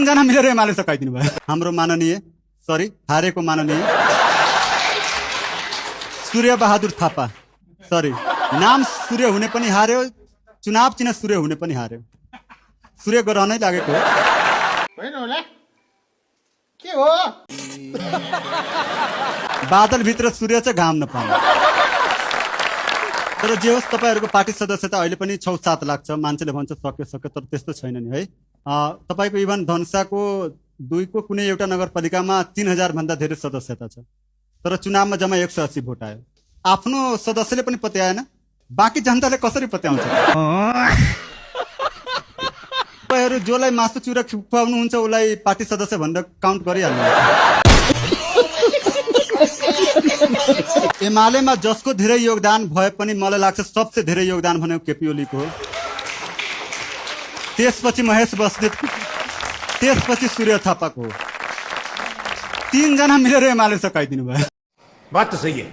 तीनजना मिलेर एमाले सकाइदिनु भयो। हाम्रो माननीय हारेको माननीय सूर्य बहादुर थापा, नाम सूर्य हुने पनि हार्यो, चुनाव चिन्ह सूर्य हुने पनि हार्यो। सूर्य ग्रहणै लागेको हो। होइन होला के हो? बादलभित्र सूर्य चाहिँ घाम नपाउने। तर जे होस्, तपाईँहरूको पार्टी सदस्यता अहिले पनि 6-7 लाख छ। मान्छेले भन्छ सक्यो, तर त्यस्तो छैन नि है। तपाईँको इभन धनुषाको 2 को कुनै एउटा नगरपालिकामा 3000 भन्दा धेरै सदस्यता छ, तर चुनावमा जम्मा 180 भोट आयो। आफ्नो सदस्यले पनि पत्याएन, बाँकी जनताले कसरी पत्याउँछ? तपाईँहरू जसलाई मासु चुरा खुवाउनुहुन्छ उसलाई पार्टी सदस्य भनेर काउन्ट गरिहाल्नु। एमालेमा जसको धेरै योगदान भए पनि मलाई लाग्छ सबसे धेरै योगदान भनेको केपी ओलीको हो। त्यसपछि महेश बस्नेत, त्यसपछि सूर्य थापाको हो। 3 जना मिलेर एमाले सकाइदिनु भयो। बात तो सही है।